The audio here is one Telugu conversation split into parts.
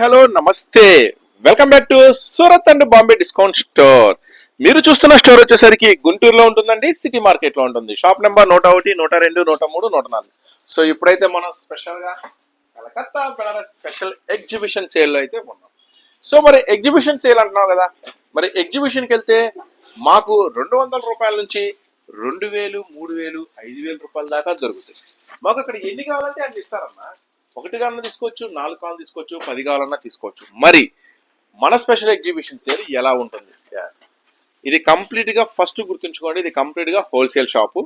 హలో నమస్తే, welcome back to Surat and Bombay discount store. మీరు చూస్తున్న స్టోర్ వచ్చేసరికి గుంటూరులో ఉంటుందండి, సిటీ మార్కెట్ లో ఉంటుంది. Shop number 101, 102, 103, 104. సో ఇప్పుడైతే మనం స్పెషల్ గా Calcutta Benaras special exhibition sale లో అయితే ఉన్నాం. సో మరి ఎగ్జిబిషన్ సేల్ అంటున్నావు కదా, మరి ఎగ్జిబిషన్కి వెళ్తే మాకు 200 రూపాయల నుంచి 2000, 3000, 5000 రూపాయల దాకా దొరుకుతాయి. మాకు అక్కడ ఎన్ని కావాలంటే అన్ని ఇస్తారమ్మా. 1 కావాలన్నా తీసుకోవచ్చు, 4 కావాలన్నా తీసుకోవచ్చు, 10 కావాలన్నా తీసుకోవచ్చు. మరి మన స్పెషల్ ఎగ్జిబిషన్ సేల్ ఎలా ఉంటుంది? ఎస్, ఇది కంప్లీట్ గా ఫస్ట్ గుర్తుంచుకోండి, ఇది కంప్లీట్ గా హోల్సేల్ షాపు.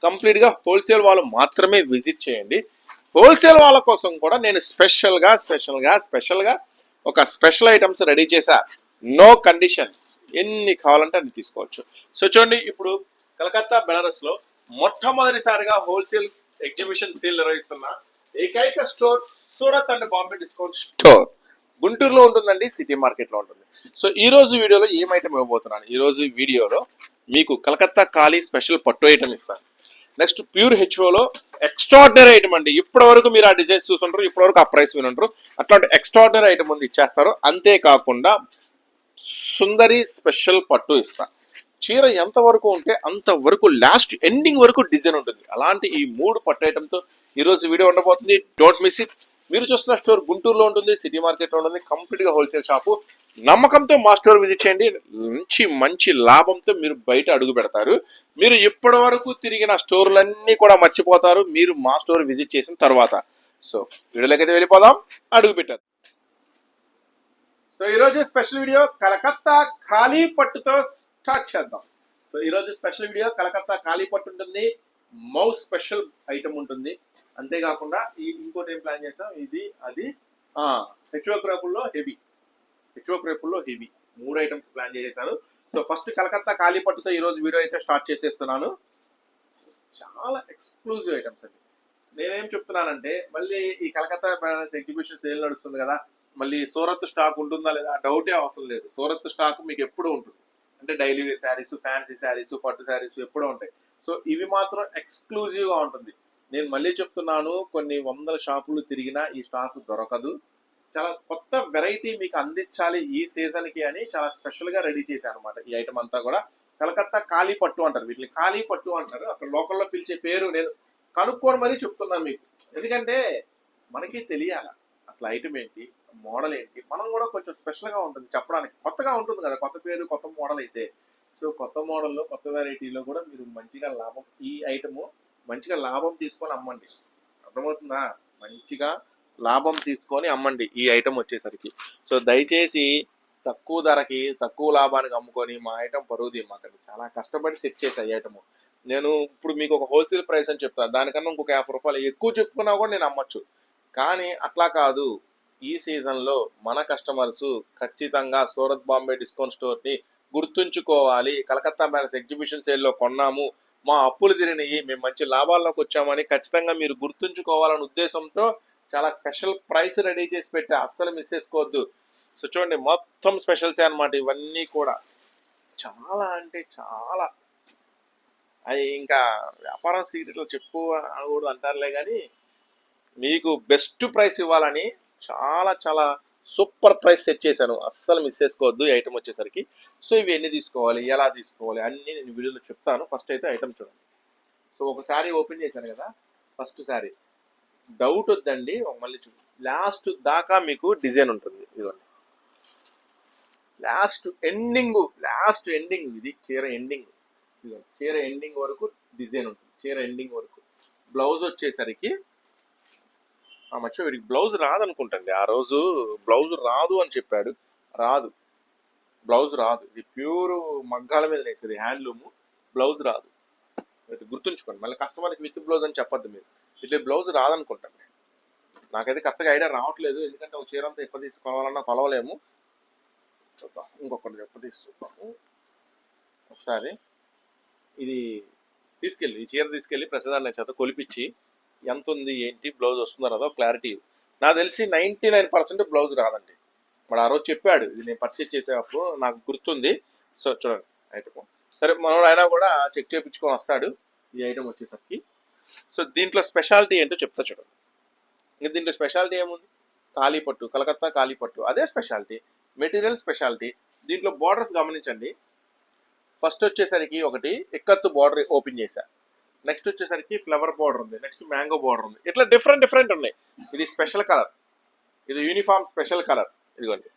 కంప్లీట్ గా హోల్సేల్ వాళ్ళు మాత్రమే విజిట్ చేయండి. హోల్సేల్ వాళ్ళ కోసం కూడా నేను స్పెషల్ గా ఒక స్పెషల్ ఐటమ్స్ రెడీ చేశా. నో కండిషన్స్, ఎన్ని కావాలంటే అన్ని తీసుకోవచ్చు. సో చూడండి, ఇప్పుడు కలకత్తా బెనారస్ లో మొట్టమొదటిసారిగా హోల్సేల్ ఎగ్జిబిషన్ సేల్ నిర్వహిస్తున్న ఏకైక store Surat and Bombay discount store. గుంటూరులో ఉంటుందండి, సిటీ మార్కెట్ లో ఉంటుంది. సో ఈ రోజు వీడియోలో ఏం ఐటమ్ ఇవ్వబోతున్నాను? ఈ రోజు వీడియోలో మీకు కలకత్తా కాళీ స్పెషల్ పట్టు ఐటమ్ ఇస్తాను. నెక్స్ట్ ప్యూర్ హెచ్ఓలో ఎక్స్ట్రాడినరీ ఐటమ్ అండి. ఇప్పటి వరకు మీరు ఆ డిజైన్స్ చూసుంటారు, ఇప్పటి వరకు ఆ ప్రైస్ వినుంటారు. అట్లాంటి ఎక్స్ట్రాడినరీ ఐటమ్ ఉంది ఇచ్చేస్తారు. అంతేకాకుండా సుందరి స్పెషల్ పట్టు ఇస్తా. చీర ఎంత వరకు ఉంటే అంతవరకు లాస్ట్ ఎండింగ్ వరకు డిజైన్ ఉంటుంది. అలాంటి ఈ 3 పట్టు ఐటమ్తో ఈరోజు వీడియో ఉండబోతుంది. Don't miss it. మీరు చూస్తున్న స్టోర్ గుంటూరులో ఉంటుంది, సిటీ మార్కెట్లో ఉంటుంది. కంప్లీట్గా హోల్సేల్ షాపు. నమ్మకంతో మా స్టోర్ విజిట్ చేయండి. మంచి లాభంతో మీరు బయట అడుగు పెడతారు. మీరు ఇప్పటి వరకు తిరిగిన స్టోర్లన్నీ కూడా మర్చిపోతారు మీరు మా స్టోర్ విజిట్ చేసిన తర్వాత. సో వీడియోలోకి అయితే వెళ్ళిపోదాం, అడుగు పెట్టారు. సో ఈరోజు స్పెషల్ వీడియో కలకత్తా కాళీ పట్టుతో స్టార్ట్ చేద్దాం. సో ఈరోజు స్పెషల్ వీడియో కలకత్తా కాళీ పట్టు ఉంటుంది, మౌస్ స్పెషల్ ఐటమ్ ఉంటుంది. అంతేకాకుండా ఇంకోటి ఏం ప్లాన్ చేసాం, ఇది అది హెచ్ఓ క్రేపుల్లో హెవీ 3 ఐటమ్స్ ప్లాన్ చేసేసాను. సో ఫస్ట్ కలకత్తా కాళీ పట్టుతో ఈరోజు వీడియో అయితే స్టార్ట్ చేసేస్తున్నాను. చాలా ఎక్స్క్లూజివ్ ఐటమ్స్ అండి. నేనేం చెప్తున్నానంటే, మళ్ళీ ఈ కలకత్తా ఎగ్జిబిషన్ సేల్ నడుస్తుంది కదా, మళ్ళీ సూరత్ స్టాక్ ఉంటుందా లేదా డౌటే అవసరం లేదు. సూరత్ స్టాక్ మీకు ఎప్పుడూ ఉంటుంది. అంటే daily wear sarees, fancy sarees, పట్టు శారీస్ ఎప్పుడూ ఉంటాయి. సో ఇవి మాత్రం ఎక్స్క్లూజివ్ గా ఉంటుంది. నేను మళ్ళీ చెప్తున్నాను, కొన్ని వందల షాపులు తిరిగినా ఈ స్టాక్ దొరకదు. చాలా కొత్త వెరైటీ మీకు అందించాలి ఈ సీజన్ కి అని చాలా స్పెషల్ గా రెడీ చేశాను అనమాట. ఈ ఐటమ్ అంతా కూడా కలకత్తా కాళీ పట్టు అంటారు, వీటిని కాళీ పట్టు అంటారు. అక్కడ లోకల్లో పిలిచే పేరు నేను కనుక్కోని మరీ చెప్తున్నాను మీకు. ఎందుకంటే మనకి తెలియాల అసలు ఐటమ్ ఏంటి, మోడల్ ఏంటి. మనం కూడా కొంచెం స్పెషల్ గా ఉంటుంది చెప్పడానికి, కొత్తగా ఉంటుంది కదా, కొత్త పేరు కొత్త మోడల్ అయితే. సో కొత్త మోడల్లో కొత్త వెరైటీలో కూడా మీరు మంచిగా లాభం, ఈ ఐటమ్ మంచిగా లాభం తీసుకొని అమ్మండి. అర్థమవుతుందా? మంచిగా లాభం తీసుకొని అమ్మండి ఈ ఐటమ్ వచ్చేసరికి. సో దయచేసి తక్కువ ధరకి తక్కువ లాభానికి అమ్ముకొని మా ఐటమ్ పరుగు తీయమాకండి. చాలా కష్టపడి సెట్ చేసే ఐటమ్. నేను ఇప్పుడు మీకు ఒక హోల్సేల్ ప్రైస్ అని చెప్తాను, దానికన్నా ఇంకొక 50 రూపాయలు ఎక్కువ చెప్పుకున్నా కూడా నేను అమ్మచ్చు. కానీ అట్లా కాదు. ఈ సీజన్లో మన కస్టమర్స్ ఖచ్చితంగా సూరత్ బాంబే డిస్కౌంట్ స్టోర్ని గుర్తుంచుకోవాలి. కలకత్తా బ్యానర్స్ ఎగ్జిబిషన్ సేల్లో కొన్నాము, మా అప్పులు తిరిగినాయి, మేము మంచి లాభాల్లోకి వచ్చామని ఖచ్చితంగా మీరు గుర్తుంచుకోవాలనే ఉద్దేశంతో చాలా స్పెషల్ ప్రైస్ రెడీ చేసి పెట్టా. అస్సలు మిస్ చేసుకోవద్దు. సో చూడండి, మొత్తం స్పెషల్సే అనమాట ఇవన్నీ కూడా. చాలా అంటే చాలా, అది ఇంకా వ్యాపారం సీక్రెట్లో చెప్పుకోకూడదు అంటారులే, కానీ మీకు బెస్ట్ ప్రైస్ ఇవ్వాలని చాలా సూపర్ ప్రైస్ సెట్ చేశాను. అస్సలు మిస్ చేసుకోవద్దు ఈ ఐటమ్ వచ్చేసరికి. సో ఇవి ఎన్ని తీసుకోవాలి, ఎలా తీసుకోవాలి అన్నీ నేను వీడియోలో చెప్తాను. ఫస్ట్ అయితే ఐటమ్ చూడండి. సో ఒక శారీ ఓపెన్ చేశాను కదా, ఫస్ట్ శారీ డౌట్ వద్దండి, మళ్ళీ చూడండి. లాస్ట్ దాకా మీకు డిజైన్ ఉంటుంది. ఇదిగోండి, లాస్ట్ ఎండింగ్ ఇది చీర ఎండింగ్. ఇదిగోండి, చీర ఎండింగ్ వరకు డిజైన్ ఉంటుంది. చీర ఎండింగ్ వరకు. బ్లౌజ్ వచ్చేసరికి మర్చిపోయి, వీడికి బ్లౌజ్ రాదనుకుంటండి. ఆ రోజు బ్లౌజ్ రాదు అని చెప్పాడు. బ్లౌజ్ రాదు. ఇది ప్యూర్ మగ్గాల మీద వేసేది, హ్యాండ్లూమ్. బ్లౌజ్ రాదు, గుర్తుంచుకోండి. మళ్ళీ కస్టమర్కి విత్ బ్లౌజ్ అని చెప్పొద్దు మీరు. ఇట్లా బ్లౌజ్ రాదనుకుంటాను. నాకైతే కరెక్ట్గా ఐడియా రావట్లేదు, ఎందుకంటే ఒక చీర అంతా ఎప్ప తీసుకోవాలన్నా కొలవలేము. చూద్దాం, ఇంకొకటి ఎప్ప తీసుకుంటాము ఒకసారి. ఇది తీసుకెళ్ళి, ఈ చీర తీసుకెళ్ళి ప్రసాదాన్ని చేత కొలిపించి ఎంత ఉంది ఏంటి బ్లౌజ్ వస్తుందో రాదో క్లారిటీ. నాకు తెలిసి 99% బ్లౌజ్ రాదండి. మరి ఆ రోజు చెప్పాడు, ఇది నేను పర్చేజ్ చేసేటప్పుడు నాకు గుర్తుంది. సో చూడండి ఐటమ్. సరే, మనోడు అయినా కూడా చెక్ చేయించుకొని వస్తాడు ఈ ఐటమ్ వచ్చేసరికి. సో దీంట్లో స్పెషాలిటీ ఏంటో చెప్తా చూడండి. ఇంకా దీంట్లో స్పెషాలిటీ ఏముంది, కాళీపట్టు, కలకత్తా కాళీపట్టు, అదే స్పెషాలిటీ, మెటీరియల్ స్పెషాలిటీ. దీంట్లో బార్డర్స్ గమనించండి. ఫస్ట్ వచ్చేసరికి ఒకటి ఎక్కత్తు బార్డర్ ఓపెన్ చేశా, నెక్స్ట్ వచ్చేసరికి ఫ్లవర్ బార్డర్ ఉంది, నెక్స్ట్ మ్యాంగో బార్డర్ ఉంది. ఇట్లా డిఫరెంట్ ఉన్నాయి. ఇది స్పెషల్ కలర్, ఇది యూనిఫామ్ స్పెషల్ కలర్. ఇదిగోండి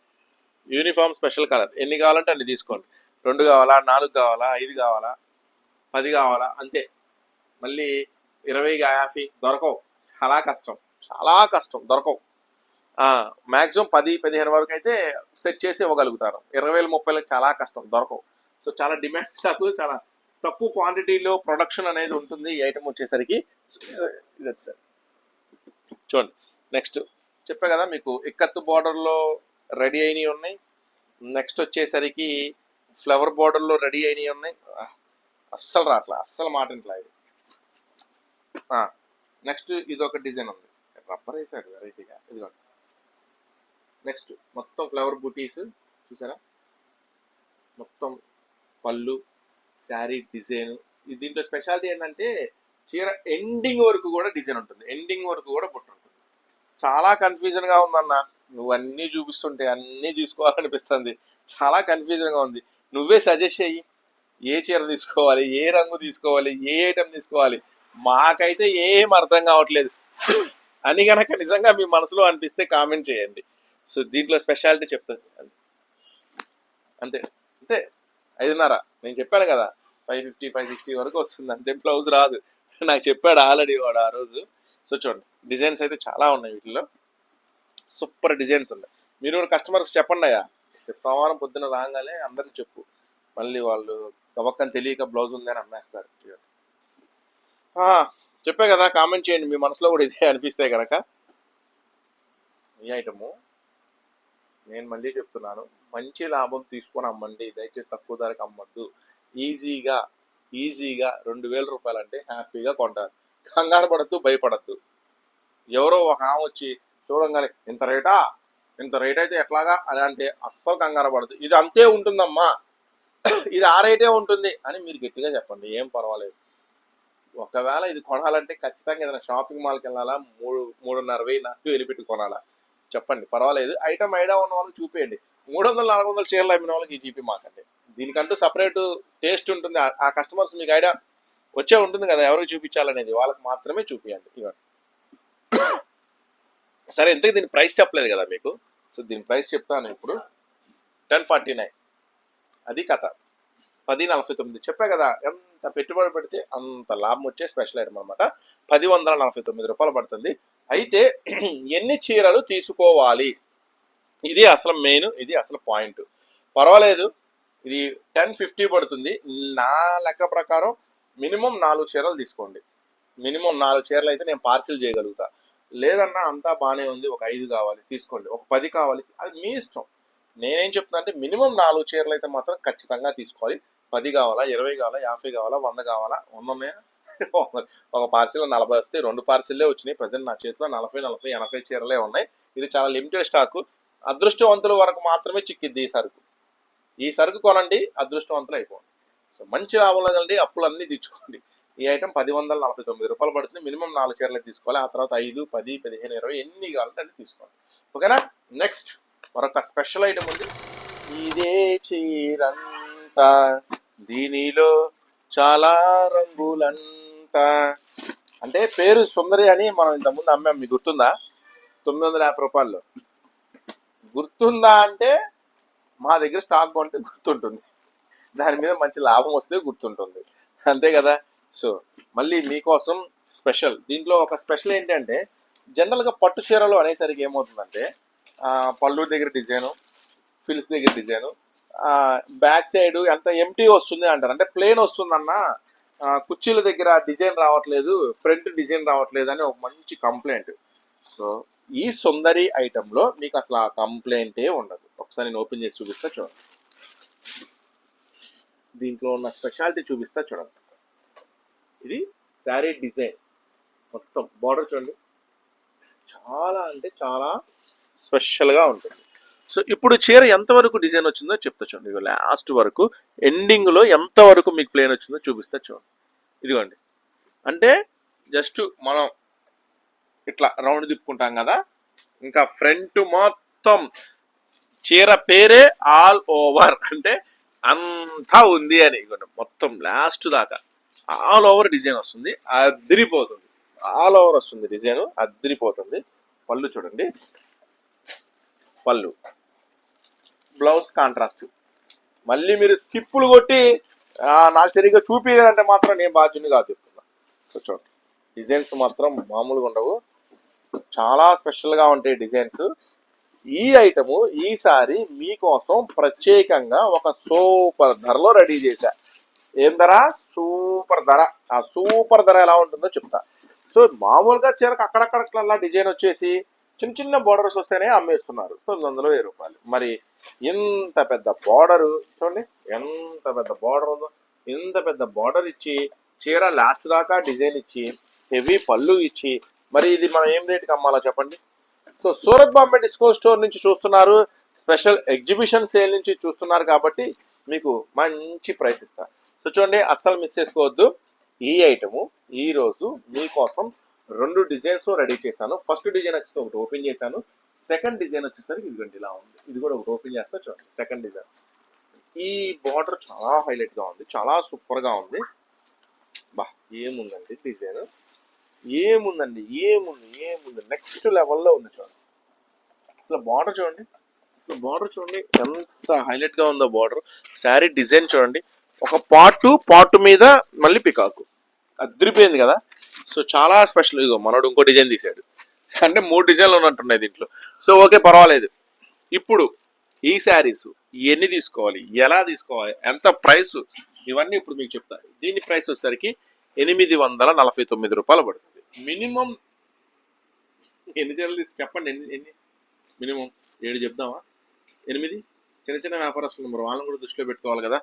యూనిఫామ్ స్పెషల్ కలర్. ఎన్ని కావాలంటే అన్ని తీసుకోండి. 2 కావాలా, 4 కావాలా, 5 కావాలా, 10 కావాలా, అంతే. మళ్ళీ 20, 50 దొరకవు, చాలా కష్టం దొరకవు. మ్యాక్సిమం 10, 15 వరకు అయితే సెట్ చేసి ఇవ్వగలుగుతారు. 20,000, 30,000 చాలా కష్టం దొరకవు. సో చాలా డిమాండ్ స్టాక్, చాలా తక్కువ క్వాంటిటీలో ప్రొడక్షన్ అనేది ఉంటుంది ఈ ఐటమ్ వచ్చేసరికి. ఇది సార్ చూడండి. నెక్స్ట్ చెప్పా కదా మీకు, ఇక్కత్తు బార్డర్లో రెడీ అయినవి ఉన్నాయి. నెక్స్ట్ వచ్చేసరికి ఫ్లవర్ బార్డర్లో రెడీ అయినవి ఉన్నాయి. అస్సలు రావట్లా, అస్సలు మాట ఇంట్లా ఇది. నెక్స్ట్ ఇది ఒక డిజైన్ ఉంది, రబ్బర్ వేసాడు వెరైటీగా. ఇదిగోండి నెక్స్ట్ మొత్తం ఫ్లవర్ బూటీస్ చూసారా, మొత్తం పళ్ళు, శారీ డిజైన్. దీంట్లో స్పెషాలిటీ ఏంటంటే చీర ఎండింగ్ వరకు కూడా డిజైన్ ఉంటుంది, ఎండింగ్ వరకు కూడా బుట్ట ఉంటుంది. చాలా కన్ఫ్యూజన్గా ఉందన్న, నువ్వు అన్నీ చూపిస్తుంటే అన్నీ చూసుకోవాలనిపిస్తుంది. చాలా కన్ఫ్యూజన్గా ఉంది. నువ్వే సజెస్ట్ చెయ్యి, ఏ చీర తీసుకోవాలి, ఏ రంగు తీసుకోవాలి, ఏ ఐటమ్ తీసుకోవాలి. మాకైతే ఏం అర్థం కావట్లేదు అని కనుక నిజంగా మీ మనసులో అనిపిస్తే కామెంట్ చేయండి. సో దీంట్లో స్పెషాలిటీ చెప్తుంది అంతే అంతే. 5.5 నేను చెప్పాను కదా, 550, 560 వరకు వస్తుంది అంతే. బ్లౌజ్ రాదు, నాకు చెప్పాడు ఆల్రెడీ వాడు ఆ రోజు. సో చూడండి డిజైన్స్ అయితే చాలా ఉన్నాయి వీటిలో, సూపర్ డిజైన్స్ ఉన్నాయి. మీరు కూడా కస్టమర్స్ చెప్పండి అయ్యా, సోమవారం పొద్దున రాగానే అందరికి చెప్పు, మళ్ళీ వాళ్ళు గబక్కని తెలియక బ్లౌజ్ ఉందని అమ్మేస్తారు. చెప్పే కదా, కామెంట్ చేయండి మీ మనసులో కూడా ఇదే అనిపిస్తే కనుక. ఈ ఐటము నేను మళ్ళీ చెప్తున్నాను, మంచి లాభం తీసుకొని అమ్మండి, దయచేసి తక్కువ ధరకు అమ్మద్దు. ఈజీగా 2,000 రూపాయలు అంటే హ్యాపీగా కొంటారు. కంగారు పడద్దు, భయపడద్దు. ఎవరో ఒక ఆమె వచ్చి చూడంగానే ఇంత రేట్ అయితే ఎట్లాగా అని అంటే అస్సలు కంగారు పడద్దు. ఇది అంతే ఉంటుందమ్మా, ఇది ఆ రేటే ఉంటుంది అని మీరు గట్టిగా చెప్పండి, ఏం పర్వాలేదు. ఒకవేళ ఇది కొనాలంటే ఖచ్చితంగా ఏదైనా షాపింగ్ మాల్కి వెళ్ళాలా, 3,500 నాకు వెళ్ళిపెట్టి కొనాలా చెప్పండి, పర్వాలేదు. ఐటమ్ ఐడియా ఉన్న వాళ్ళకి చూపేయండి. 300, 400 చీరలు అమ్మిన వాళ్ళకి ఈ జీపీ మాకండి. దీనికంటూ సపరేట్ టేస్ట్ ఉంటుంది. ఆ కస్టమర్స్ మీకు ఐడియా వచ్చే ఉంటుంది కదా ఎవరికి చూపించాలనేది, వాళ్ళకి మాత్రమే చూపించండి. ఇవ్వండి సరే, ఇంతకు దీని ప్రైస్ చెప్పలేదు కదా మీకు. సో దీని ప్రైస్ చెప్తాను ఇప్పుడు. 1049 అది కథ. 1049 చెప్పా కదా, ఎంత పెట్టుబడి పెడితే అంత లాభం వచ్చే స్పెషల్ ఐటమ్ అనమాట. 1049 రూపాయలు పడుతుంది. అయితే ఎన్ని చీరలు తీసుకోవాలి, ఇది అసలు మెయిన్, ఇది అసలు పాయింట్. పర్వాలేదు, ఇది 1050 పడుతుంది. నా లెక్క ప్రకారం మినిమం 4 చీరలు తీసుకోండి. మినిమం 4 చీరలు అయితే నేను పార్సిల్ చేయగలుగుతా. లేదన్నా అంతా బాగానే ఉంది, ఒక 5 కావాలి తీసుకోండి, ఒక 10 కావాలి, అది మీ ఇష్టం. నేనేం చెప్తున్నా అంటే మినిమం 4 చీరలు అయితే మాత్రం ఖచ్చితంగా తీసుకోవాలి. 10 కావాలా, 20 కావాలా, 50 కావాలా, 100 కావాలా, 100 ఒక పార్సిల్ 40 వస్తాయి. 2 పార్సిల్లే వచ్చినాయి. ప్రజెంట్ నా చేతిలో 40, 80 చీరలే ఉన్నాయి. ఇది చాలా లిమిటెడ్ స్టాక్. అదృష్టవంతుల వరకు మాత్రమే చిక్కిద్ది ఈ సరుకు. ఈ సరుకు కొనండి, అదృష్టవంతులు అయిపోండి. సో మంచి లాభంలో కలిగి అప్పులన్నీ తెచ్చుకోండి. ఈ ఐటమ్ 1049 రూపాయలు పడుతుంది. మినిమం 4 చీరలు తీసుకోవాలి. ఆ తర్వాత 5, 10, 15, 20 ఎన్ని కావాలంటే అన్ని తీసుకోండి. ఓకేనా. నెక్స్ట్ మరొక స్పెషల్ ఐటమ్ ఉంది. ఇదే చీరంట, దీనిలో చాలా రంగులంట. అంటే పేరు సుందరి అని మనం ఇంతకుముందు అమ్మాం, మీకు గుర్తుందా? 950 రూపాయల్లో. గుర్తుందా అంటే మా దగ్గర స్టాక్ కొంటే గుర్తుంటుంది, దాని మీద మంచి లాభం వస్తే గుర్తుంటుంది, అంతే కదా. సో మళ్ళీ మీకోసం స్పెషల్. దీంట్లో ఒక స్పెషల్ ఏంటంటే, జనరల్గా పట్టు చీరలు అనేసరికి ఏమవుతుందంటే పళ్ళు దగ్గర డిజైను, ఫిల్స్ దగ్గర డిజైను, బ్యాక్ సైడ్ ఎంత ఎంటీ వస్తుంది అంటారు. అంటే ప్లేన్ వస్తుందన్న, కుర్చీల దగ్గర డిజైన్ రావట్లేదు, ఫ్రంట్ డిజైన్ రావట్లేదు అని ఒక మంచి కంప్లైంట్. సో ఈ సుందరి ఐటెంలో మీకు అసలు ఆ కంప్లైంటే ఉండదు. ఒకసారి నేను ఓపెన్ చేసి చూపిస్తా చూడండి. దీంట్లో ఉన్న స్పెషాలిటీ చూపిస్తా చూడండి. ఇది శారీ డిజైన్, మొత్తం బార్డర్ చూడండి, చాలా అంటే చాలా స్పెషల్గా ఉంటుంది. సో ఇప్పుడు చీర ఎంతవరకు డిజైన్ వచ్చిందో చెప్తా చూడండి. ఇదిగో లాస్ట్ వరకు, ఎండింగ్లో ఎంతవరకు మీకు ప్లేన్ వచ్చిందో చూపిస్తా చూడండి. ఇదిగోండి, అంటే జస్ట్ మనం ఇట్లా రౌండ్ తిప్పుకుంటాం కదా, ఇంకా ఫ్రంట్ మొత్తం చీర పేరే ఆల్ ఓవర్, అంటే అంతా ఉంది అని మొత్తం లాస్ట్ దాకా ఆల్ ఓవర్ డిజైన్ వస్తుంది, అదిరిపోతుంది. ఆల్ ఓవర్ వస్తుంది డిజైన్, అదిరిపోతుంది. పళ్ళు చూడండి, పళ్ళు, బ్లౌజ్ కాంట్రాస్ట్. మళ్ళీ మీరు స్కిప్పులు కొట్టి నాకు సరిగ్గా చూపించదంటే మాత్రం నేను బాధ్యుని కాదు చెప్తున్నా. చూడండి డిజైన్స్ మాత్రం మామూలుగా ఉండవు, చాలా స్పెషల్గా ఉంటాయి డిజైన్స్. ఈ ఐటము ఈసారి మీకోసం ప్రత్యేకంగా ఒక సూపర్ ధరలో రెడీ చేశా. ఏం ధర? సూపర్ ధర. ఆ సూపర్ ధర ఎలా ఉంటుందో చెప్తా. సో మామూలుగా చీరకు అక్కడక్కడట్లా డిజైన్ వచ్చేసి చిన్న చిన్న బోర్డర్స్ వస్తేనే అమ్మేస్తున్నారు 920 రూపాయలు. మరి ఇంత పెద్ద బోర్డరు చూడండి, ఎంత పెద్ద బోర్డర్ ఉందో. ఇంత పెద్ద బోర్డర్ ఇచ్చి చీర లాస్ట్ దాకా డిజైన్ ఇచ్చి హెవీ పళ్ళు ఇచ్చి మరి ఇది మనం ఏం రేటుకి అమ్మాలో చెప్పండి. So Surat Bombay discount store నుంచి చూస్తున్నారు, స్పెషల్ ఎగ్జిబిషన్ సేల్ నుంచి చూస్తున్నారు కాబట్టి మీకు మంచి ప్రైస్ ఇస్తా. సో చూడండి, అస్సలు మిస్ చేసుకోవద్దు. ఈ ఐటము ఈరోజు మీకోసం 2 డిజైన్స్ రెడీ చేశాను. ఫస్ట్ డిజైన్ వచ్చేసి ఒకటి ఓపెన్ చేశాను, సెకండ్ డిజైన్ వచ్చేసరికి ఇదిగోండి ఇలా ఉంది. ఇది కూడా ఒకటి ఓపెన్ చేస్తా చూడండి. సెకండ్ డిజైన్ ఈ బార్డర్ చాలా హైలైట్గా ఉంది, చాలా సూపర్గా ఉంది. బా ఏముందండి డిజైన్, ఏముందండి, ఏముంది నెక్స్ట్ లెవెల్లో ఉంది. చూడండి అసలు బార్డర్ చూడండి, అసలు బార్డర్ చూడండి ఎంత హైలైట్గా ఉందో బార్డర్. శారీ డిజైన్ చూడండి, ఒక పార్ట్ మీద మళ్ళీ పికాకు, అదిరిపోయింది కదా. సో చాలా స్పెషల్. ఇగో మనోడు ఇంకో డిజైన్ తీసాడు, అంటే 3 డిజైన్లు ఉన్నట్టున్నాయి దీంట్లో. సో ఓకే పర్వాలేదు. ఇప్పుడు ఈ శారీస్ ఎన్ని తీసుకోవాలి, ఎలా తీసుకోవాలి, ఎంత ప్రైస్, ఇవన్నీ ఇప్పుడు మీకు చెప్తాను. దీని ప్రైస్ వచ్చేసరికి 849 రూపాయలు పడుతుంది. మినిమం ఎన్ని చీరలు చెప్పండి, ఎన్ని మినిమం 7 చెప్దామా, 8? చిన్న చిన్న వ్యాపారస్తులు నెంబర్ వాళ్ళని కూడా దృష్టిలో పెట్టుకోవాలి కదా.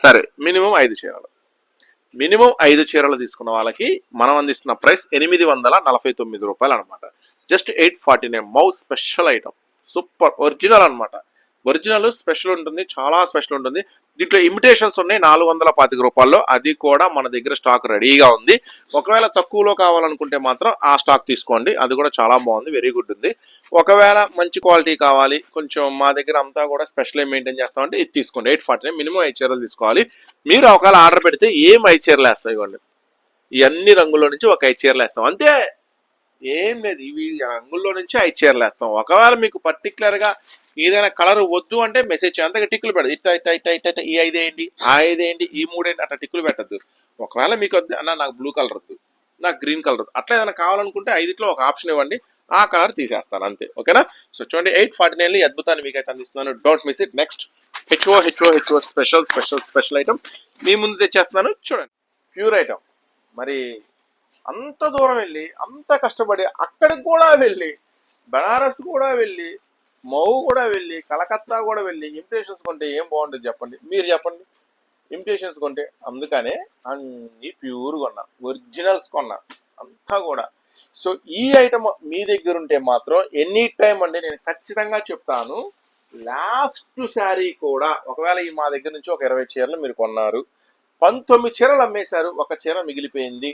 సరే మినిమం 5 చీరలు, మినిమం 5 చీరలు తీసుకున్న వాళ్ళకి మనం అందిస్తున్న ప్రైస్ 849 రూపాయలు అనమాట. Just 849. Mouse special item, super original అనమాట. ఒరిజినల్ స్పెషల్ ఉంటుంది, చాలా స్పెషల్ ఉంటుంది. దీంట్లో ఇమిటేషన్స్ ఉన్నాయి 425 రూపాయల్లో, అది కూడా మన దగ్గర స్టాక్ రెడీగా ఉంది. ఒకవేళ తక్కువలో కావాలనుకుంటే మాత్రం ఆ స్టాక్ తీసుకోండి, అది కూడా చాలా బాగుంది, వెరీ గుడ్ ఉంది. ఒకవేళ మంచి క్వాలిటీ కావాలి, కొంచెం మా దగ్గర అంతా కూడా స్పెషల్ మెయింటైన్ చేస్తామంటే ఇది తీసుకోండి. 849, మినిమం 5 చీరలు తీసుకోవాలి. మీరు ఒకవేళ ఆర్డర్ పెడితే ఏం 5 చీరలు వేస్తాయి ఇవ్వండి, ఈ అన్ని రంగుల్లో నుంచి ఒక 5 చీరలు వేస్తాం అంతే, ఏం లేదు. ఇవి రంగుల్లో నుంచి 5 చీరలు వేస్తాం. ఒకవేళ మీకు పర్టికులర్గా ఏదైనా కలర్ వద్దు అంటే మెసేజ్ చేయండి, అంతగా టిక్కులు పెట్టదు. ఇట్ట ఈ 5 వేయండి, ఆ 5 వేయండి, ఈ 3 వేయండి, అట్లా టిక్కులు పెట్టద్దు. ఒకవేళ మీకు వద్దు అన్న, నాకు బ్లూ కలర్ వద్దు, నాకు గ్రీన్ కలర్ వద్దు, అట్లా ఏదైనా కావాలనుకుంటే 5లో ఒక ఆప్షన్ ఇవ్వండి, ఆ కలర్ తీసేస్తాను అంతే. ఓకేనా? సో చూడండి 849 అద్భుతాన్ని మీకైతే అందిస్తున్నాను, don't miss it. Next HO special item మీ ముందు తెచ్చేస్తున్నాను చూడండి. Pure item. మరి అంత దూరం వెళ్ళి, అంత కష్టపడి, అక్కడికి కూడా వెళ్ళి, బనారస్ కూడా వెళ్ళి, మౌ కూడా వెళ్ళి, కలకత్తా కూడా వెళ్ళి ఇమిటేషన్స్ కొంటే ఏం బాగుంటుంది చెప్పండి, మీరు చెప్పండి. ఇమిటేషన్స్ కొంటే అందుకనే అన్ని ప్యూర్ కొన్నా, ఒరిజినల్స్ కొన్నా అంతా కూడా. సో ఈ ఐటమ్ మీ దగ్గర ఉంటే మాత్రం ఎనీ టైం అండి, నేను ఖచ్చితంగా చెప్తాను, లాస్ట్ శారీ కూడా ఒకవేళ ఈ మా దగ్గర నుంచి ఒక 20 చీరలు మీరు కొన్నారు, 19 చీరలు అమ్మేశారు, ఒక చీర మిగిలిపోయింది,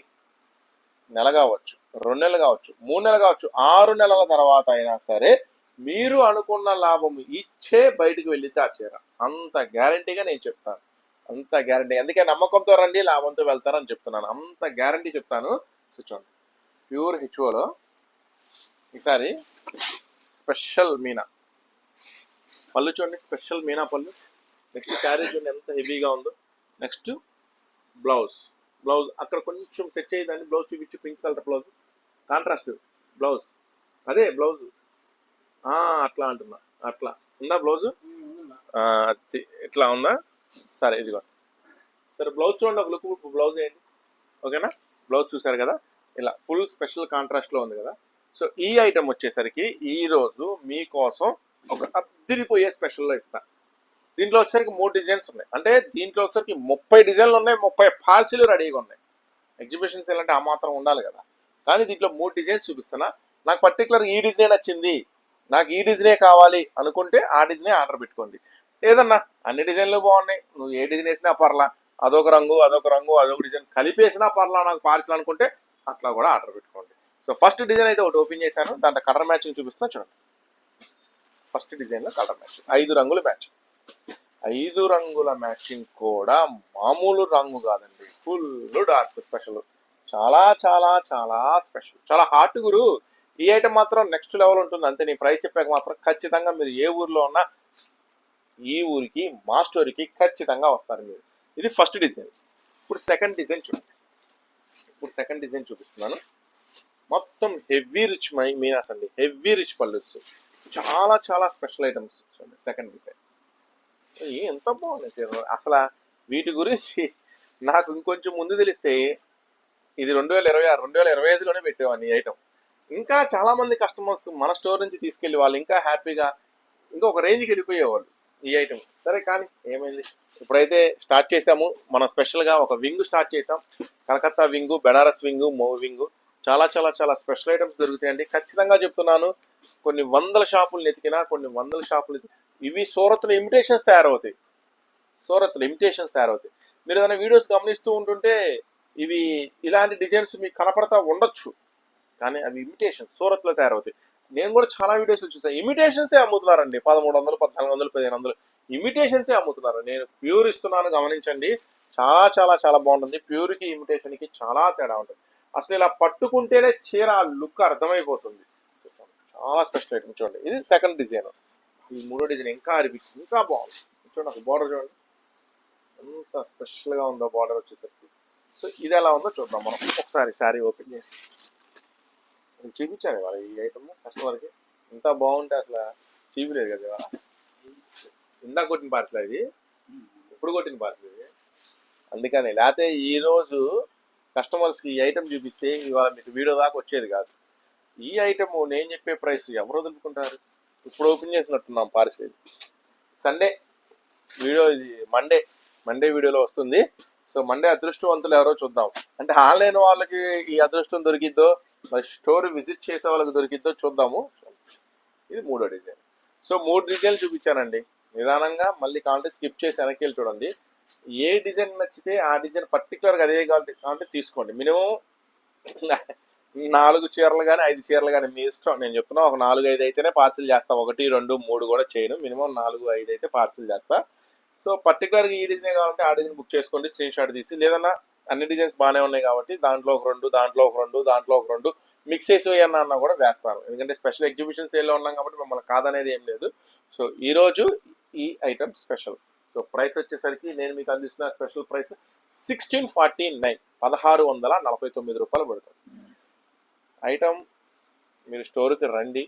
నెల కావచ్చు, 2 నెలలు కావచ్చు, 3 నెలలు కావచ్చు, 6 నెలల తర్వాత అయినా సరే మీరు అనుకున్న లాభం ఇచ్చే బయటకు వెళ్ళిద్ది ఆ చీర, అంత గ్యారంటీగా నేను చెప్తాను, అంత గ్యారంటీ. అందుకే నమ్మకంతో రండి, లాభంతో వెళ్తారని చెప్తున్నాను, అంత గ్యారంటీ చెప్తాను. సో చూడండి ప్యూర్ హెచ్ఓలో ఈసారి స్పెషల్ మీనా పళ్ళు చూడండి, స్పెషల్ మీనా పళ్ళు. నెక్స్ట్ శారీ చూడండి ఎంత హెవీగా ఉందో. నెక్స్ట్ బ్లౌజ్ అక్కడ కొంచెం సెట్ అయ్యేదాన్ని, బ్లౌజ్ చూపించి, pink colour blouse, contrast blouse, అదే బ్లౌజ్ అట్లా అంటున్నా, అట్లా ఉందా బ్లౌజ్, ఇట్లా ఉందా? సరే ఇదిగో, సరే బ్లౌజ్ చూడండి, ఒక లుక్ బ్లౌజ్ వేయండి. ఓకేనా? బ్లౌజ్ చూసారు కదా, ఇలా ఫుల్ స్పెషల్ కాంట్రాస్ట్లో ఉంది కదా. సో ఈ ఐటమ్ వచ్చేసరికి ఈరోజు మీకోసం ఒక అద్దరిపోయే స్పెషల్లో ఇస్తా. దీంట్లో వచ్చేసరికి 3 డిజైన్స్ ఉన్నాయి, అంటే దీంట్లో వచ్చేసరికి 30 డిజైన్లు ఉన్నాయి, 30 పార్సిలు రెడీగా ఉన్నాయి. ఎగ్జిబిషన్ సేల్ అంటే ఆ మాత్రం ఉండాలి కదా. కానీ దీంట్లో 3 డిజైన్స్ చూపిస్తున్నా. నాకు పర్టికులర్ ఈ డిజైన్ వచ్చింది, నాకు ఈ డిజైనే కావాలి అనుకుంటే ఆ డిజైనే ఆర్డర్ పెట్టుకోండి. లేదన్నా అన్ని డిజైన్లు బాగున్నాయి, నువ్వు ఏ డిజైన్ వేసినా పర్లా, అదొక రంగు అదొక డిజైన్ కలిపేసినా పర్లా నాకు పార్సిల్ అనుకుంటే అట్లా కూడా ఆర్డర్ పెట్టుకోండి. సో ఫస్ట్ డిజైన్ అయితే ఒకటి ఓపెన్ చేశాను, దాంట్లో కలర్ మ్యాచింగ్ చూపిస్తున్నా చూడండి. ఫస్ట్ డిజైన్లో కలర్ మ్యాచింగ్ 5 రంగుల మ్యాచింగ్. 5 రంగుల మ్యాచింగ్ కూడా మామూలు రంగు కాదండి, ఫుల్ డార్క్ స్పెషల్, చాలా చాలా చాలా స్పెషల్, చాలా హాట్ గురు. ఈ ఐటమ్ మాత్రం నెక్స్ట్ లెవెల్ ఉంటుంది అంతే. నీ ప్రైస్ చెప్పాక మాత్రం ఖచ్చితంగా మీరు ఏ ఊర్లో ఉన్నా ఈ ఊరికి మా స్టోరీకి ఖచ్చితంగా వస్తారు మీరు. ఇది ఫస్ట్ డిజైన్. ఇప్పుడు సెకండ్ డిజైన్ చూడండి. సెకండ్ డిజైన్ చూపిస్తున్నాను. మొత్తం హెవీ రిచ్ మీనాస్ అండి, హెవీ రిచ్ పల్లెస్, చాలా చాలా స్పెషల్ ఐటమ్స్ చూడండి. సెకండ్ డిజైన్ ఎంత బాగుంది అసలు. వీటి గురించి నాకు ఇంకొంచెం ముందు తెలిస్తే ఇది 2026 2025లోనే పెట్టేవాడిని ఈ ఐటమ్. ఇంకా చాలా మంది కస్టమర్స్ మన స్టోర్ నుంచి తీసుకెళ్లి వాళ్ళు ఇంకా హ్యాపీగా ఇంకా ఒక రేంజ్కి వెళ్ళిపోయేవాళ్ళు ఈ ఐటమ్. సరే కానీ ఏమైంది, ఇప్పుడైతే స్టార్ట్ చేసాము. మనం స్పెషల్గా ఒక వింగ్ స్టార్ట్ చేసాం, కలకత్తా వింగు, బెనారస్ వింగు, మోవ్ వింగు. చాలా చాలా చాలా స్పెషల్ ఐటమ్స్ దొరుకుతాయండి. ఖచ్చితంగా చెప్తున్నాను, కొన్ని వందల షాపులు ఎతికినా, కొన్ని వందల షాపులు ఇవి సూరత్లో ఇమిటేషన్స్ తయారవుతాయి. మీరు ఏదైనా వీడియోస్ గమనిస్తూ ఉంటుంటే ఇవి ఇలాంటి డిజైన్స్ మీకు కనపడతా ఉండొచ్చు, కానీ అవి ఇమిటేషన్ సూరత్లో తయారవుతాయి. నేను కూడా చాలా వీడియోస్లో చూసాను, ఇమిటేషన్సే అమ్ముతున్నారండి. 1300, 1400, 1500 ఇమిటేషన్సే అమ్ముతున్నారు. నేను ప్యూర్ ఇస్తున్నాను, గమనించండి. చాలా చాలా చాలా బాగుంటుంది. ప్యూర్కి ఇమిటేషన్కి చాలా తేడా ఉంటుంది. అసలు ఇలా పట్టుకుంటేనే చీర లుక్ అర్థమైపోతుంది. చాలా స్పెషల్ ఐటమ్ చూడండి. ఇది సెకండ్ డిజైన్. ఈ మూడో డిజైన్ ఇంకా అనిపించింది, ఇంకా బాగుంది. చూడండి అసలు బార్డర్ చూడండి ఎంత స్పెషల్గా ఉందో బార్డర్ వచ్చేసరికి. సో ఇది ఎలా ఉందో చూద్దాం మనం ఒకసారి. శారీ ఓపెన్ చేసి చూపించాను ఇవాళ ఈ ఐటమ్ కస్టమర్కి. ఎంత బాగుంటే అసలు చూపించలేదు కదా ఇవాళ. ఇందాక కొట్టిన పార్సల్ ఇది, ఇప్పుడు కొట్టిన పార్సల్ ఇది. అందుకని లేకపోతే ఈరోజు కస్టమర్స్కి ఈ ఐటమ్ చూపిస్తే ఇవాళ మీకు వీడియో దాకా వచ్చేది కాదు. ఈ ఐటమ్ నేను చెప్పే ప్రైస్ ఎవరు వదులుకుంటారు. ఇప్పుడు ఓపెన్ చేసినట్టున్నాం పార్సల్. సండే వీడియో, ఇది మండే వీడియోలో వస్తుంది. సో మండే అదృష్టవంతులు ఎవరో చూద్దాం. అంటే ఆన్లైన్ వాళ్ళకి ఈ అదృష్టం దొరికిద్దో, మరి స్టోర్ విజిట్ చేసే వాళ్ళకి దొరికిద్దో చూద్దాము. ఇది మూడో డిజైన్. సో 3 డిజైన్లు చూపించానండి నిదానంగా. మళ్ళీ కావాలంటే స్కిప్ చేసి వెనక్కి వెళ్ళి చూడండి. ఏ డిజైన్ నచ్చితే ఆ డిజైన్ పర్టికులర్గా అదే కావాలంటే తీసుకోండి. మినిమం 4 చీరలు కానీ 5 చీరలు కానీ మీ ఇష్టం. నేను చెప్తున్నా ఒక 4-5 అయితేనే పార్సిల్ చేస్తా. 1, 2, 3 కూడా చేయను. మినిమం 4-5 అయితే పార్సిల్ చేస్తా. సో పర్టికులర్గా ఈ డిజైన్ కావాలంటే ఆ డిజైన్ బుక్ చేసుకోండి, స్క్రీన్ షాట్ తీసి. లేదన్నా అన్ని డిజైన్స్ బాగానే ఉన్నాయి కాబట్టి దాంట్లో ఒక 2, దాంట్లో ఒక 2, దాంట్లో ఒక 2 మిక్స్ చేసి వేయన్నా కూడా వేస్తాను. ఎందుకంటే స్పెషల్ ఎగ్జిబిషన్ సేల్లో ఉన్నాం కాబట్టి మిమ్మల్ని కాదనేది ఏం లేదు. సో ఈరోజు ఈ ఐటమ్ స్పెషల్. సో ప్రైస్ వచ్చేసరికి నేను మీకు అందిస్తున్న స్పెషల్ ప్రైస్ 1649, 1649 రూపాయలు పడుతుంది. ఐటమ్ మీరు స్టోర్కి రండి.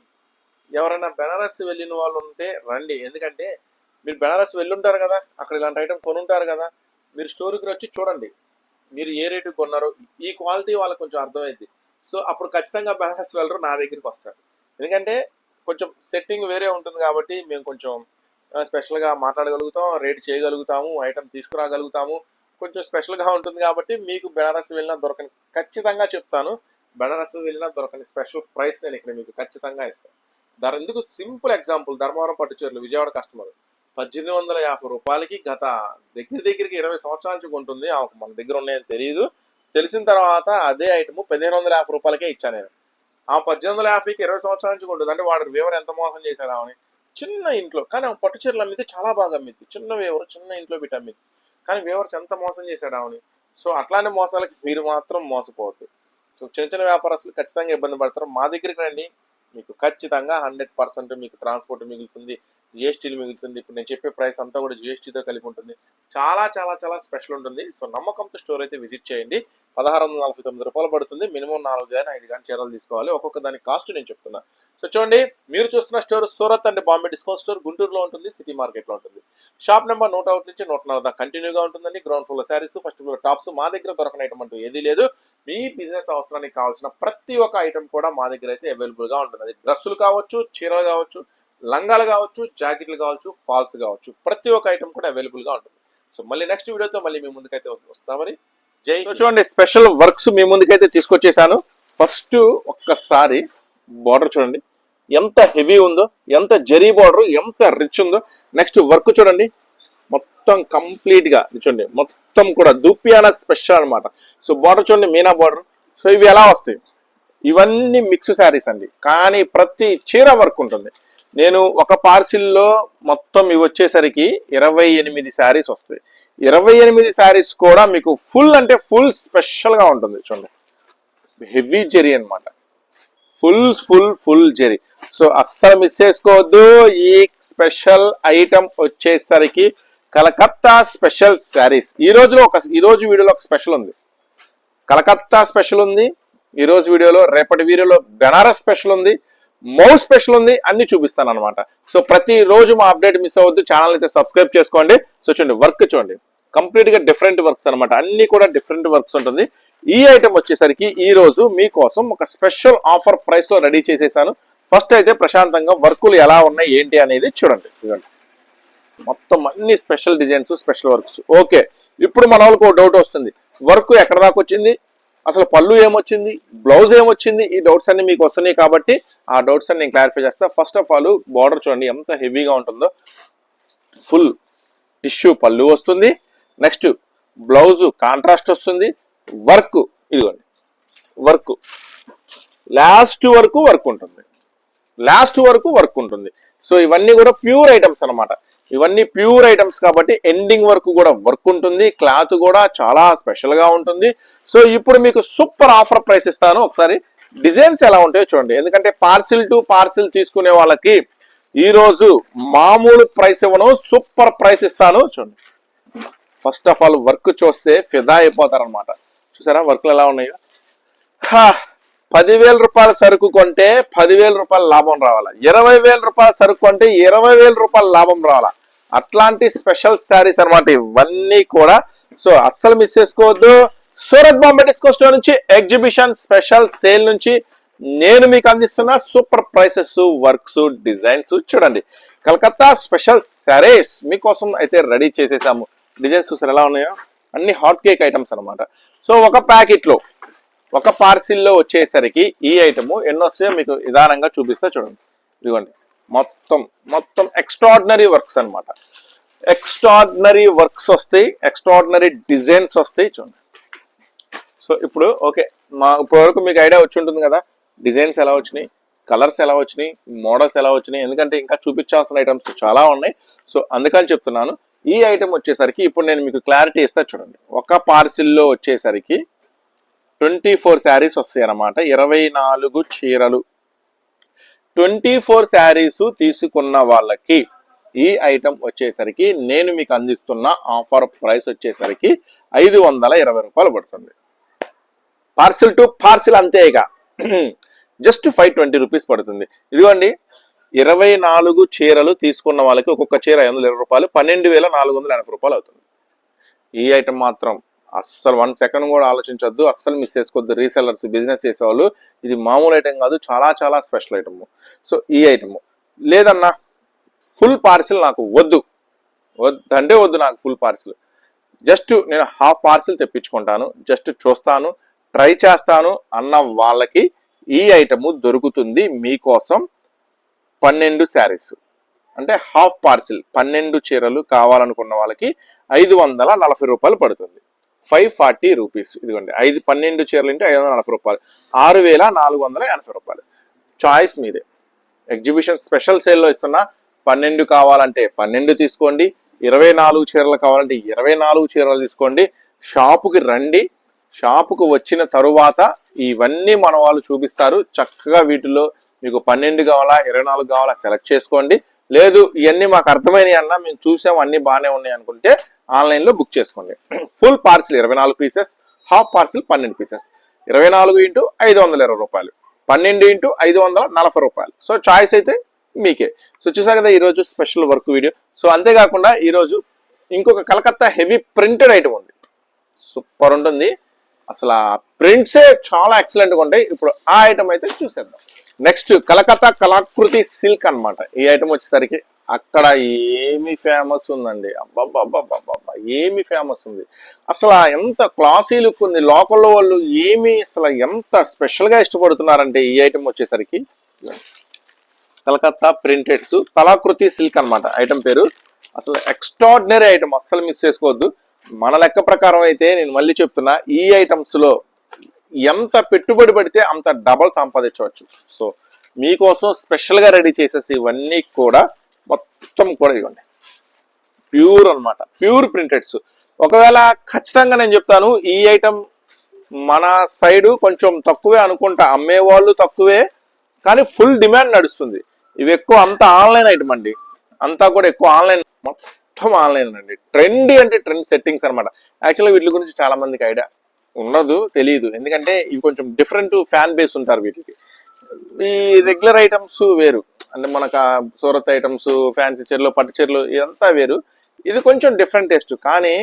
ఎవరైనా బెనారస్ వెళ్ళిన వాళ్ళు ఉంటే రండి. ఎందుకంటే మీరు బెనారస్ వెళ్ళుంటారు కదా, అక్కడ ఇలాంటి ఐటమ్ కొనుంటారు కదా. మీరు స్టోర్కి వచ్చి చూడండి, మీరు ఏ రేటు కొన్నారో ఈ క్వాలిటీ వాళ్ళకి కొంచెం అర్థమైంది. సో అప్పుడు ఖచ్చితంగా బెనారస్ వెళ్ళరు, నా దగ్గరికి వస్తారు. ఎందుకంటే కొంచెం సెట్టింగ్ వేరే ఉంటుంది కాబట్టి మేము కొంచెం స్పెషల్గా మాట్లాడగలుగుతాం, రేట్ చేయగలుగుతాము, ఐటమ్ తీసుకురాగలుగుతాము. కొంచెం స్పెషల్గా ఉంటుంది కాబట్టి మీకు బెనారస్ వెళ్ళినా దొరకని, ఖచ్చితంగా చెప్తాను, బెనారస్ వెళ్ళినా దొరకని స్పెషల్ ప్రైస్ నేను ఇక్కడ మీకు ఖచ్చితంగా ఇస్తాను. ఎందుకు సింపుల్ ఎగ్జాంపుల్, ధర్మవరం పట్టు చీరలు విజయవాడ కస్టమర్ 1850 రూపాయలకి గత దగ్గరికి 20 సంవత్సరాల నుంచి ఉంటుంది. మన దగ్గర ఉన్నాయని తెలియదు. తెలిసిన తర్వాత అదే ఐటమ్ 1550 రూపాయలకే ఇచ్చాను నేను. ఆ 1850కి 20 సంవత్సరాల నుంచి ఉంటుంది. అంటే వాడు వేవర్ ఎంత మోసం చేశాడు ఆమె. చిన్న ఇంట్లో కానీ ఆ పట్టు చీరలు అమ్మితే చాలా బాగా అమ్మిద్ది. చిన్న వేవర్, చిన్న ఇంట్లో పెట్టి అమ్మిద్ది. కానీ వేవర్స్ ఎంత మోసం చేశాడు ఆమెని. సో అట్లాంటి మోసాలకి మీరు మాత్రం మోసపోవద్దు. సో చిన్న చిన్న వ్యాపారస్తులు ఖచ్చితంగా ఇబ్బంది పడతారు. మా దగ్గరికి రండి, మీకు ఖచ్చితంగా 100% మీకు ట్రాన్స్పోర్ట్ మిగులుతుంది, జిఎస్టీలు మిగులుతుంది. ఇప్పుడు నేను చెప్పే ప్రైస్ అంతా కూడా జిఎస్టీతో కలిపి ఉంటుంది. చాలా చాలా చాలా స్పెషల్ ఉంటుంది. సో నమ్మకంతో స్టోర్ అయితే విజిట్ చేయండి. 1649 రూపాయలు పడుతుంది. మినిమం 4 కానీ 5 కానీ చీరలు తీసుకోవాలి. ఒక్కొక్క దాని కాస్ట్ నేను చెప్తున్నా. సో చూడండి, మీరు చూస్తున్న store Surat and Bombay discount store గుంటూరులో ఉంటుంది, సిటీ మార్కెట్లో ఉంటుంది. షాప్ నెంబర్ 101 నుంచి 104 దాకా కంటిన్యూగా ఉంటుందండి. Ground floor saris, first floor tops. మా దగ్గర దొరకని ఐటమ్ అంటూ ఏదీ లేదు. మీ బిజినెస్ అవసరానికి కావాల్సిన ప్రతి ఒక్క ఐటమ్ కూడా మా దగ్గర అయితే అవైలబుల్గా ఉంటుంది. అది డ్రెస్సులు కావచ్చు, చీరలు కావచ్చు, లంగాలు కావచ్చు, జాకెట్లు కావచ్చు, ఫాల్స్ కావచ్చు, ప్రతి ఒక్క ఐటమ్ కూడా అవైలబుల్గా ఉంటుంది. సో మళ్ళీ నెక్స్ట్ వీడియోతో మళ్ళీ మీ ముందుకైతే వస్తామని జై. చూడండి, స్పెషల్ వర్క్స్ మీ ముందుకైతే తీసుకొచ్చేసాను. ఫస్ట్ ఒక్కసారి బార్డర్ చూడండి ఎంత హెవీ ఉందో, ఎంత జరీ బార్డర్, ఎంత రిచ్ ఉందో. నెక్స్ట్ వర్క్ చూడండి, మొత్తం కంప్లీట్ గా చూడండి, మొత్తం కూడా దూపియానా స్పెషల్ అనమాట. సో బార్డర్ చూడండి, మీనా బార్డర్. సో ఇవి ఎలా వస్తాయి, ఇవన్నీ మిక్స్ శారీస్ అండి, కానీ ప్రతి చీర వర్క్ ఉంటుంది. నేను ఒక పార్సిల్లో మొత్తం ఇవి వచ్చేసరికి 28 శారీస్ వస్తాయి. 28 శారీస్ కూడా మీకు ఫుల్ అంటే ఫుల్ స్పెషల్గా ఉంటుంది. చూడండి, హెవీ జెరీ అనమాట, full full full zari. So అస్సలు మిస్ చేసుకోవద్దు. ఈ స్పెషల్ ఐటమ్ వచ్చేసరికి కలకత్తా స్పెషల్ శారీస్. ఈ రోజు వీడియోలో ఒక స్పెషల్ ఉంది, కలకత్తా స్పెషల్ ఉంది ఈ రోజు వీడియోలో. రేపటి వీడియోలో బెనారస్ స్పెషల్ ఉంది, మౌ స్పెషల్ ఉంది, అన్ని చూపిస్తాను అనమాట. సో ప్రతి రోజు మా అప్డేట్ మిస్ అవ్వద్దు. ఛానల్ అయితే సబ్స్క్రైబ్ చేసుకోండి. సో చూడండి, వర్క్ చూడండి, కంప్లీట్ గా డిఫరెంట్ వర్క్స్ అనమాట, అన్ని కూడా డిఫరెంట్ వర్క్స్ ఉంటుంది. ఈ ఐటమ్ వచ్చేసరికి ఈ రోజు మీకోసం ఒక స్పెషల్ ఆఫర్ ప్రైస్ లో రెడీ చేసేసాను. ఫస్ట్ అయితే ప్రశాంతంగా వర్కులు ఎలా ఉన్నాయి ఏంటి అనేది చూడండి. మొత్తం అన్ని special designs, special works. Okay, ఇప్పుడు మన వాళ్ళకి డౌట్ వస్తుంది, వర్క్ ఎక్కడ దాకా వచ్చింది, అసలు పళ్ళు ఏమొచ్చింది, బ్లౌజ్ ఏమొచ్చింది, ఈ డౌట్స్ అన్ని మీకు వస్తున్నాయి. కాబట్టి ఆ డౌట్స్ అన్ని నేను క్లారిఫై చేస్తాను. ఫస్ట్ ఆఫ్ ఆల్ బార్డర్ చూడండి ఎంత హెవీగా ఉంటుందో, ఫుల్ టిష్యూ పళ్ళు వస్తుంది. నెక్స్ట్ బ్లౌజ్ కాంట్రాస్ట్ వస్తుంది. వర్క్ ఇదిగోండి, వర్క్ లాస్ట్ వరకు వర్క్ ఉంటుంది, లాస్ట్ వరకు వర్క్ ఉంటుంది. సో ఇవన్నీ కూడా ప్యూర్ ఐటమ్స్ అనమాట. ఇవన్నీ ప్యూర్ ఐటమ్స్ కాబట్టి ఎండింగ్ వరకు కూడా వర్క్ ఉంటుంది. క్లాత్ కూడా చాలా స్పెషల్ గా ఉంటుంది. సో ఇప్పుడు మీకు సూపర్ ఆఫర్ ప్రైస్ ఇస్తాను. ఒకసారి డిజైన్స్ ఎలా ఉంటాయో చూడండి. ఎందుకంటే పార్సిల్ టు పార్సిల్ తీసుకునే వాళ్ళకి ఈ రోజు మామూలు ప్రైస్ ఇవ్వను, సూపర్ ప్రైస్ ఇస్తాను. చూడండి, ఫస్ట్ ఆఫ్ ఆల్ వర్క్ చూస్తే ఫిదా అయిపోతారనమాట. చూసారా వర్క్లు ఎలా ఉన్నాయో. 10,000 రూపాయల సరుకు కొంటే 10,000 రూపాయల లాభం రావాలా, 20,000 రూపాయల సరుకు కొంటే 20,000 రూపాయల లాభం రావాలా, అట్లాంటి స్పెషల్ శారీస్ అనమాట ఇవన్నీ కూడా. సో అస్సలు మిస్ చేసుకోవద్దు. సూరత్ బాంబే డిస్కో స్టోర్ నుంచి ఎగ్జిబిషన్ స్పెషల్ సేల్ నుంచి నేను మీకు అందిస్తున్న సూపర్ ప్రైసెస్, వర్క్స్, డిజైన్స్. చూడండి, కలకత్తా స్పెషల్ శారీస్ మీకోసం అయితే రెడీ చేసేసాము. డిజైన్స్ చూసారు ఎలా ఉన్నాయో, అన్ని హాట్ కేక్ ఐటమ్స్ అనమాట. సో ఒక ప్యాకెట్ లో, ఒక పార్సిల్లో వచ్చేసరికి ఈ ఐటమ్ ఎన్ని వస్తాయో మీకు నిదానంగా చూపిస్తా. చూడండి, ఇదిగోండి, మొత్తం ఎక్స్ట్రాడినరీ వర్క్స్ అనమాట. ఎక్స్ట్రాడినరీ వర్క్స్ వస్తాయి, ఎక్స్ట్రాడినరీ డిజైన్స్ వస్తాయి. చూడండి. సో ఇప్పుడు ఓకే, ఇప్పటి వరకు మీకు ఐడియా వచ్చి ఉంటుంది కదా, డిజైన్స్ ఎలా వచ్చినాయి, కలర్స్ ఎలా వచ్చినాయి, మోడల్స్ ఎలా వచ్చినాయి. ఎందుకంటే ఇంకా చూపించాల్సిన ఐటమ్స్ చాలా ఉన్నాయి. సో అందుకని చెప్తున్నాను. ఈ ఐటమ్ వచ్చేసరికి ఇప్పుడు నేను మీకు క్లారిటీ ఇస్తా. చూడండి, ఒక పార్సిల్లో వచ్చేసరికి 24 శారీస్ వస్తాయి అన్నమాట. 24 చీరలు. 24 శారీస్ తీసుకున్న వాళ్ళకి ఈ ఐటమ్ వచ్చేసరికి నేను మీకు అందిస్తున్న ఆఫర్ ప్రైస్ వచ్చేసరికి 520 రూపాయలు పడుతుంది. పార్సిల్ టు పార్సిల్ అంతే, ఇక జస్ట్ 520 రూపీస్ పడుతుంది. ఇదిగోండి, 24 చీరలు తీసుకున్న వాళ్ళకి ఒక్కొక్క చీర 520 రూపాయలు, 12,480 రూపాయలు అవుతుంది. ఈ ఐటమ్ మాత్రం అస్సలు 1 సెకండ్ కూడా ఆలోచించొద్దు, అస్సలు మిస్ చేసుకోవద్దు. రీసెల్లర్స్, బిజినెస్ చేసేవాళ్ళు, ఇది మామూలు ఐటమ్ కాదు, చాలా చాలా స్పెషల్ ఐటమ్. సో ఈ ఐటమ్ లేదన్నా ఫుల్ పార్సిల్ నాకు వద్దు వద్దు నాకు ఫుల్ పార్సిల్, జస్ట్ నేను హాఫ్ పార్సిల్ తెప్పించుకుంటాను, జస్ట్ చూస్తాను, ట్రై చేస్తాను అన్న వాళ్ళకి ఈ ఐటమ్ దొరుకుతుంది మీకోసం. 12 శారీస్ అంటే హాఫ్ పార్సిల్, 12 చీరలు కావాలనుకున్న వాళ్ళకి 540 రూపాయలు పడుతుంది. 540 రూపీస్. ఇదిగోండి, 12 చీరలు అంటే 540 రూపాయలు, 6,480 రూపాయలు. చాయిస్ మీదే. ఎగ్జిబిషన్ స్పెషల్ సేల్లో ఇస్తున్నా. 12 కావాలంటే 12 తీసుకోండి, 24 చీరలు కావాలంటే 24 చీరలు తీసుకోండి. షాపుకి రండి, షాపుకు వచ్చిన తరువాత ఇవన్నీ మన వాళ్ళు చూపిస్తారు. చక్కగా వీటిలో మీకు 12 కావాలా, 24 కావాలా సెలెక్ట్ చేసుకోండి. లేదు ఇవన్నీ మాకు అర్థమైనవి అన్నా, మేము చూసాము అన్ని బాగానే ఉన్నాయి అనుకుంటే ఆన్లైన్ లో బుక్ చేసుకోండి. Full parcel 24 pieces, half parcel 12 pieces. 24 into 520 రూపాయలు, 12 ఇంటూ 540 రూపాయలు. సో చాయిస్ అయితే మీకే. సో చూసారు కదా ఈరోజు స్పెషల్ వర్క్ వీడియో. సో అంతేకాకుండా ఈరోజు ఇంకొక కలకత్తా హెవీ ప్రింటెడ్ ఐటమ్ ఉంది, సూపర్ ఉంటుంది. అసలు ఆ ప్రింట్సే చాలా ఎక్సలెంట్ గా ఉంటాయి. ఇప్పుడు ఆ ఐటమ్ అయితే చూసేద్దాం. నెక్స్ట్ కలకత్తా కళాకృతి సిల్క్ అన్నమాట. ఈ ఐటమ్ వచ్చేసరికి అక్కడ ఏమి ఫేమస్ ఉందండి, అబ్బాబ్బాబ్బాబ్బా ఏమి ఫేమస్ ఉంది. అసలు ఎంత క్లాసీ లుక్ ఉంది. లోకల్లో వాళ్ళు ఏమి అసలు ఎంత స్పెషల్ గా ఇష్టపడుతున్నారంటే ఈ ఐటమ్ వచ్చేసరికి కలకత్తా ప్రింటెడ్స్ కళాకృతి సిల్క్ అన్నమాట ఐటమ్ పేరు. అసలు ఎక్స్ట్రాడినరీ ఐటమ్, అస్సలు మిస్ చేసుకోవద్దు. మన లెక్క ప్రకారం అయితే నేను మళ్ళీ చెప్తున్నా, ఈ ఐటమ్స్ లో ఎంత పెట్టుబడి పెడితే అంత డబల్ సంపాదించవచ్చు. సో మీకోసం స్పెషల్గా రెడీ చేసేసి ఇవన్నీ కూడా మొత్తం కూడా ఇవ్వండి ప్యూర్ అన్నమాట, ప్యూర్ ప్రింటెడ్స్. ఒకవేళ ఖచ్చితంగా నేను చెప్తాను ఈ ఐటమ్ మన సైడు కొంచెం తక్కువే అనుకుంటా, అమ్మేవాళ్ళు తక్కువే, కానీ ఫుల్ డిమాండ్ నడుస్తుంది. ఇవి ఎక్కువ అంతా ఆన్లైన్ ఐటమ్ అండి, అంతా కూడా ఎక్కువ ఆన్లైన్, మొత్తం ఆన్లైన్ అండి. ట్రెండీ అంటే ట్రెండ్ సెట్టింగ్స్ అనమాట. యాక్చువల్గా వీటి గురించి చాలా మందికి ఐడియా ఉండదు, తెలియదు. ఎందుకంటే ఇవి కొంచెం డిఫరెంట్ ఫ్యాన్ బేస్ ఉంటారు వీటికి. ఈ రెగ్యులర్ ఐటమ్స్ వేరు, అంటే మనకు సూరత్ ఐటమ్స్, ఫ్యాన్సీ చీరలు, పట్టు చీరలు ఇదంతా వేరు. ఇది కొంచెం డిఫరెంట్ టేస్ట్. కానీ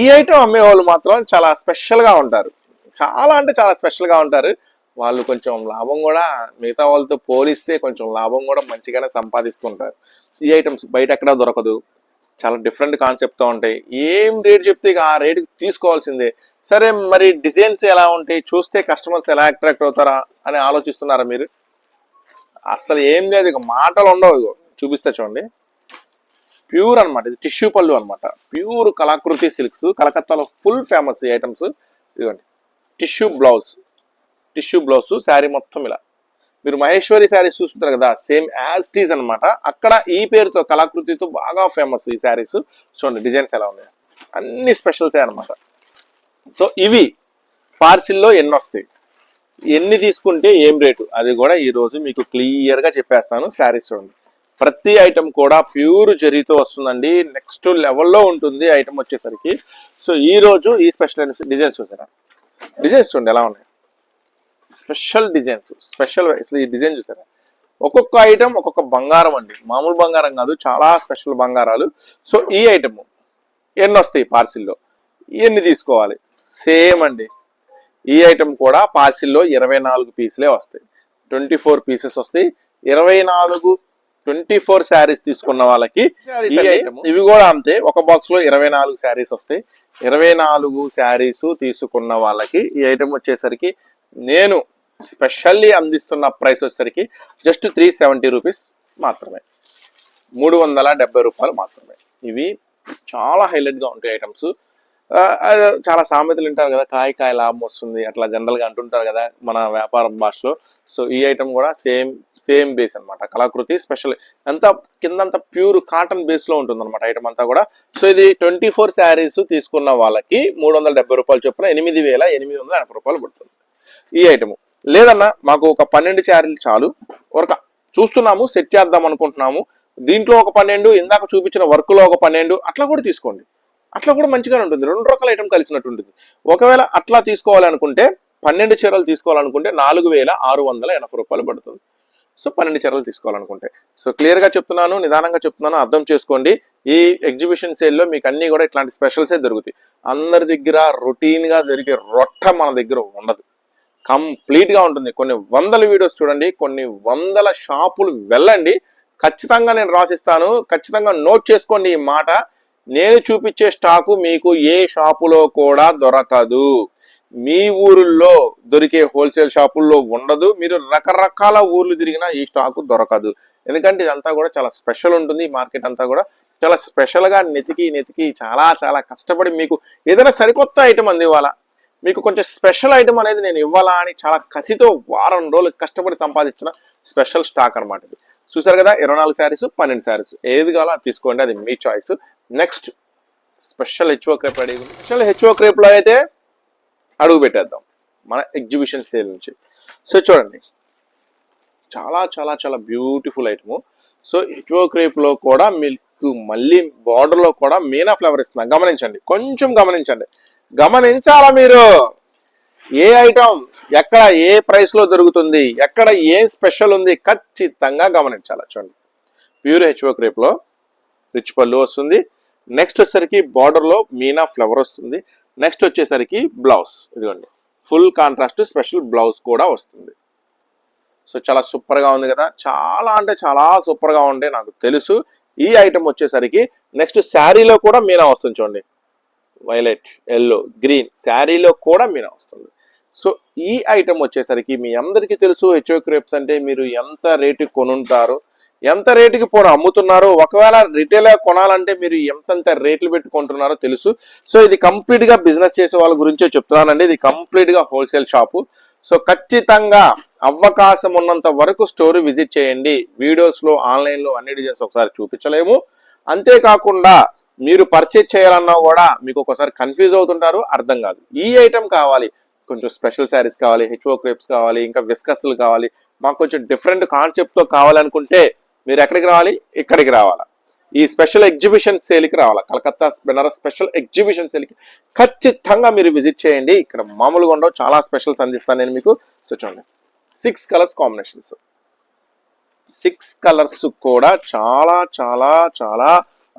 ఈ ఐటమ్ అమ్మేవాళ్ళు మాత్రం చాలా స్పెషల్గా ఉంటారు, చాలా అంటే చాలా స్పెషల్గా ఉంటారు. వాళ్ళు కొంచెం లాభం కూడా మిగతా వాళ్ళతో పోలిస్తే కొంచెం లాభం కూడా మంచిగానే సంపాదిస్తుంటారు. ఈ ఐటమ్స్ బయట ఎక్కడా దొరకదు, చాలా డిఫరెంట్ కాన్సెప్ట్తో ఉంటాయి. ఏం రేట్ చెప్తే ఆ రేట్ తీసుకోవాల్సిందే. సరే మరి డిజైన్స్ ఎలా ఉంటాయి, చూస్తే కస్టమర్స్ ఎలా అట్రాక్ట్ అవుతారా అని ఆలోచిస్తున్నారా మీరు? అసలు ఏం లేదు, ఇక మాటలు ఉండవు. చూపిస్తే చూడండి, ప్యూర్ అనమాట. ఇది టిష్యూ పళ్ళు అనమాట, ప్యూర్ కళాకృతి సిల్క్స్. కలకత్తాలో ఫుల్ ఫేమస్ ఈ ఐటమ్స్. ఇదిగోండి tissue blouse, tissue blouse sari మొత్తం ఇలా. మీరు మహేశ్వరి శారీస్ చూస్తుంటారు కదా, సేమ్ యాజ్ టీజ్ అనమాట. అక్కడ ఈ పేరుతో కళాకృతితో బాగా ఫేమస్ ఈ శారీస్. చూడండి డిజైన్స్ ఎలా ఉన్నాయి, అన్ని స్పెషల్సే అనమాట. సో ఇవి పార్సిల్లో ఎన్ని వస్తాయి, ఎన్ని తీసుకుంటే ఏం రేటు, అది కూడా ఈరోజు మీకు క్లియర్గా చెప్పేస్తాను. శారీస్ చూడండి, ప్రతి ఐటమ్ కూడా ప్యూర్ జరీతో వస్తుందండి, నెక్స్ట్ లెవెల్లో ఉంటుంది ఐటమ్ వచ్చేసరికి. సో ఈ రోజు ఈ స్పెషల్ డిజైన్స్ చూసారా, డిజైన్స్ చూడండి ఎలా ఉన్నాయి, స్పెషల్ డిజైన్స్, స్పెషల్. అసలు ఈ డిజైన్ చూసారా, ఒక్కొక్క ఐటమ్ ఒక్కొక్క బంగారం అండి, మామూలు బంగారం కాదు, చాలా స్పెషల్ బంగారాలు. సో ఈ ఐటమ్ ఎన్ని వస్తాయి పార్సిల్లో, ఎన్ని తీసుకోవాలి, సేమ్ అండి. ఈ ఐటమ్ కూడా పార్సిల్లో 24 పీసులే వస్తాయి, 24 పీసెస్ వస్తాయి. 24 శారీస్ తీసుకున్న వాళ్ళకి ఈ ఐటమ్, ఇవి కూడా అంతే, ఒక బాక్స్ లో 24 శారీస్ వస్తాయి. 24 శారీస్ తీసుకున్న వాళ్ళకి ఈ ఐటమ్ వచ్చేసరికి నేను స్పెషల్లీ అందిస్తున్న ప్రైస్ వచ్చేసరికి జస్ట్ 370 రూపీస్ మాత్రమే, 370 రూపాయలు మాత్రమే. ఇవి చాలా హైలైట్ గా ఉంటాయి ఐటమ్స్. చాలా సామెతలు వింటారు కదా, కాయ కాయ లాభం వస్తుంది అట్లా జనరల్ గా అంటుంటారు కదా మన వ్యాపారం భాషలో. సో ఈ ఐటమ్ కూడా సేమ్ బేస్ అనమాట, కళాకృతి స్పెషల్. అంతా కిందంతా ప్యూర్ కాటన్ బేస్ లో ఉంటుంది అనమాట ఐటమ్ అంతా కూడా. సో ఇది 24 శారీస్ తీసుకున్న వాళ్ళకి 370 రూపాయలు చొప్పున 8,880 రూపాయలు పడుతుంది ఈ ఐటమ్. లేదన్నా మాకు ఒక 12 శారీలు చాలు, ఒక చూస్తున్నాము సెట్ చేద్దాం అనుకుంటున్నాము, దీంట్లో ఒక 12, ఇందాక చూపించిన వర్క్ లో ఒక 12, అట్లా కూడా తీసుకోండి, అట్లా కూడా మంచిగానే ఉంటుంది. 2 రకాల ఐటమ్ కలిసినట్టు ఉంటుంది. ఒకవేళ అట్లా తీసుకోవాలనుకుంటే 12 చీరలు తీసుకోవాలనుకుంటే 4,680 రూపాయలు పడుతుంది. సో 12 చీరలు తీసుకోవాలనుకుంటే. సో క్లియర్ గా చెప్తున్నాను, నిదానంగా చెప్తున్నాను, అర్థం చేసుకోండి. ఈ ఎగ్జిబిషన్ సేల్లో మీకు అన్ని కూడా ఇట్లాంటి స్పెషల్సే దొరుకుతాయి. అందరి దగ్గర రొటీన్ గా దొరికే రొట్ట మన దగ్గర ఉండదు, కంప్లీట్ గా ఉంటుంది. కొన్ని వందల వీడియోస్ చూడండి, కొన్ని వందల షాపులు వెళ్ళండి, ఖచ్చితంగా నేను రాసిస్తాను. ఖచ్చితంగా నోట్ చేసుకోండి ఈ మాట. నేను చూపించే స్టాకు మీకు ఏ షాపులో కూడా దొరకదు, మీ ఊరుల్లో దొరికే హోల్సేల్ షాపుల్లో ఉండదు. మీరు రకరకాల ఊర్లు తిరిగినా ఈ స్టాకు దొరకదు. ఎందుకంటే ఇదంతా కూడా చాలా స్పెషల్ ఉంటుంది. ఈ మార్కెట్ అంతా కూడా చాలా స్పెషల్గా నెతికి చాలా చాలా కష్టపడి మీకు ఏదైనా సరికొత్త ఐటమ్ అందివ్వాలా, మీకు కొంచెం స్పెషల్ ఐటమ్ అనేది నేను ఇవ్వాలా అని చాలా కసితో వారం రోజులు కష్టపడి సంపాదించిన స్పెషల్ స్టాక్ అనమాట ఇది. చూసారు కదా, 24 శారీస్, 12 శారీస్, ఏది కావాలో అది తీసుకోండి, అది మీ choice. Next special HO crepe ready. Special HO crepe లో అయితే అడుగు పెట్టేద్దాం మన ఎగ్జిబిషన్ సేల్ నుంచి. సో చూడండి, చాలా చాలా చాలా beautiful item. So HO crepe లో కూడా మీకు మళ్ళీ బార్డర్ లో కూడా మీనా ఫ్లవర్ ఇస్తున్నాం. గమనించండి, కొంచెం గమనించాలా మీరు. ఏ ఐటమ్ ఎక్కడ ఏ ప్రైస్ లో దొరుకుతుంది, ఎక్కడ ఏ స్పెషల్ ఉంది, ఖచ్చితంగా గమనించాలి. చూడండి, ప్యూర్ హెచ్ఓ క్రేప్ లో రిచ్ పళ్ళు వస్తుంది. నెక్స్ట్ వచ్చేసరికి బార్డర్ లో మీనా ఫ్లవర్ వస్తుంది. నెక్స్ట్ వచ్చేసరికి బ్లౌజ్, ఇదిగోండి ఫుల్ కాంట్రాస్ట్ స్పెషల్ బ్లౌజ్ కూడా వస్తుంది. సో చాలా సూపర్ గా ఉంది కదా, చాలా అంటే చాలా సూపర్ గా ఉండే నాకు తెలుసు. ఈ ఐటమ్ వచ్చేసరికి నెక్స్ట్ శారీలో కూడా మీనా వస్తుంది. చూడండి, వైలెట్, ఎల్లో, గ్రీన్ శారీలో కూడా మీనా వస్తుంది. సో ఈ ఐటమ్ వచ్చేసరికి మీ అందరికీ తెలుసు, హెచ్ఓ క్రేప్స్ అంటే మీరు ఎంత రేటు కొనుంటారో, ఎంత రేటుకి పోను అమ్ముతున్నారు, ఒకవేళ రిటైల్ కొనాలంటే మీరు ఎంతంత రేట్లు పెట్టి కొంటున్నారో తెలుసు. సో ఇది కంప్లీట్ గా బిజినెస్ చేసే వాళ్ళ గురించే చెప్తున్నానండి. ఇది కంప్లీట్ గా హోల్సేల్ షాపు. సో ఖచ్చితంగా అవకాశం ఉన్నంత వరకు స్టోర్ విజిట్ చేయండి. వీడియోస్ లో ఆన్లైన్ లో అన్ని డిజైన్స్ ఒకసారి చూపించలేము. అంతేకాకుండా మీరు పర్చేజ్ చేయాలన్నా కూడా మీకు ఒకసారి కన్ఫ్యూజ్ అవుతుంటారు, అర్థం కాదు. ఈ ఐటమ్ కావాలి, కొంచెం స్పెషల్ శారీస్ కావాలి, హెచ్ఓ క్రేప్స్ కావాలి, ఇంకా విస్కస్లు కావాలి, మాకు కొంచెం డిఫరెంట్ కాన్సెప్ట్ తో కావాలనుకుంటే మీరు ఎక్కడికి రావాలి, ఇక్కడికి రావాలా, ఈ స్పెషల్ ఎగ్జిబిషన్ సేల్కి రావాలా, కలకత్తా బెనారస్ స్పెషల్ ఎగ్జిబిషన్ సేల్కి ఖచ్చితంగా మీరు విజిట్ చేయండి. ఇక్కడ మామూలుగా ఉండవు, చాలా స్పెషల్స్ అందిస్తాను నేను మీకు. సో చూడండి, 6 కలర్స్ కాంబినేషన్స్, 6 కలర్స్ కూడా చాలా చాలా చాలా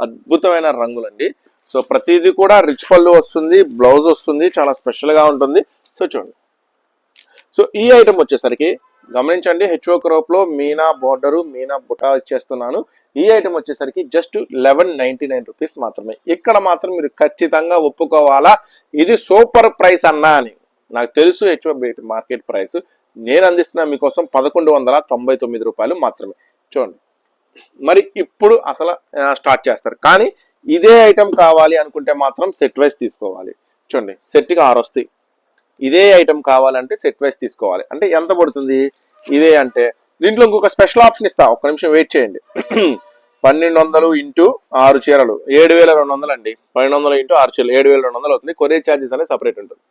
అద్భుతమైన రంగులండి. సో ప్రతిదీ కూడా రిచ్ పళ్ళు వస్తుంది, బ్లౌజ్ వస్తుంది, చాలా స్పెషల్ గా ఉంటుంది. సో చూడండి, సో ఈ ఐటమ్ వచ్చేసరికి గమనించండి, హెచ్ఓ క్రోప్ లో మీనా బోర్డరు, మీనా బుటా ఇచ్చేస్తున్నాను. ఈ ఐటమ్ వచ్చేసరికి జస్ట్ 1199 రూపీస్ మాత్రమే. ఇక్కడ మాత్రం మీరు ఖచ్చితంగా ఒప్పుకోవాలా, ఇది సూపర్ ప్రైస్ అన్నా అని. నాకు తెలుసు హెచ్ఓ మార్కెట్ ప్రైస్, నేను అందిస్తున్నా మీకోసం 1199 రూపాయలు మాత్రమే. చూడండి, మరి ఇప్పుడు అసలు స్టార్ట్ చేస్తారు. కానీ ఇదే ఐటమ్ కావాలి అనుకుంటే మాత్రం సెట్ వైస్ తీసుకోవాలి. చూడండి, సెట్కి 6 వస్తాయి. ఇదే ఐటమ్ కావాలంటే సెట్ వైస్ తీసుకోవాలి. అంటే ఎంత పడుతుంది ఇదే అంటే, దీంట్లో ఇంకొక స్పెషల్ ఆప్షన్ ఇస్తా, ఒక్క నిమిషం వెయిట్ చేయండి. 1200 ఇంటూ 6 చీరలు 7200 అండి. 1200 ఇంటూ 6 చీరలు 7200 అవుతుంది. కొరియర్ ఛార్జెస్ అనేది సపరేట్ ఉంటుంది.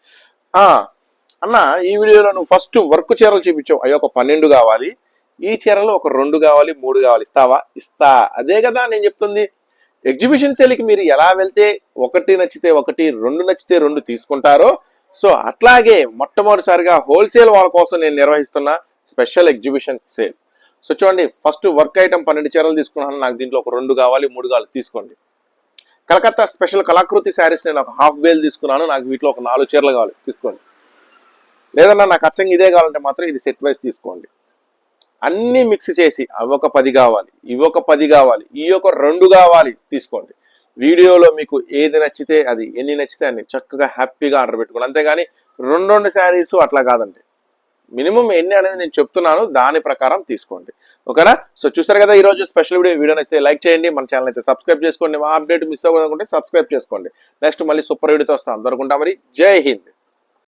అన్న, ఈ వీడియోలో నువ్వు ఫస్ట్ వర్క్ చీరలు చూపించావు, అయ్యో ఒక 12 కావాలి, ఈ చీరలో ఒక 2 కావాలి, 3 కావాలి, ఇస్తావా? ఇస్తా. అదే కదా నేను చెప్తుంది. ఎగ్జిబిషన్ సేల్కి మీరు ఎలా వెళ్తే ఒకటి నచ్చితే ఒకటి, 2 నచ్చితే 2 తీసుకుంటారో, సో అట్లాగే మొట్టమొదటిసారిగా హోల్సేల్ వాళ్ళ కోసం నేను నిర్వహిస్తున్న స్పెషల్ ఎగ్జిబిషన్ సేల్. సో చూడండి, ఫస్ట్ వర్క్ ఐటమ్ 12 చీరలు తీసుకున్నాను, నాకు దీంట్లో ఒక 2 కావాలి, 3 కావాలి, తీసుకోండి. కలకత్తా స్పెషల్ కళాకృతి శారీస్ నేను ఒక హాఫ్ బేల్ తీసుకున్నాను, నాకు వీటిలో ఒక 4 చీరలు కావాలి, తీసుకోండి. లేదన్నా నాకు అచ్చంగా ఇదే కావాలంటే మాత్రం ఇది సెట్ వైజ్ తీసుకోండి. అన్ని మిక్స్ చేసి అవి ఒక 10 కావాలి, ఇవి ఒక 10 కావాలి, ఈ ఒక 2 కావాలి, తీసుకోండి. వీడియోలో మీకు ఏది నచ్చితే అది, ఎన్ని నచ్చితే అన్ని చక్కగా హ్యాపీగా ఆర్డర్ పెట్టుకోండి. అంతేగాని 2 శారీస్ అట్లా కాదండి. మినిమం ఎన్ని అనేది నేను చెప్తున్నాను, దాని ప్రకారం తీసుకోండి. ఓకేనా? సో చూస్తారు కదా ఈరోజు స్పెషల్ వీడియో నచ్చితే లైక్ చేయండి, మన ఛానల్ అయితే సబ్స్క్రైబ్ చేసుకోండి. మా అప్డేట్ మిస్ అవ్వకుంటే సబ్స్క్రైబ్ చేసుకోండి. నెక్స్ట్ మళ్ళీ సూపర్ వీడియోతో వస్తాం. అందరుకుంటా మరి. జై హింద్.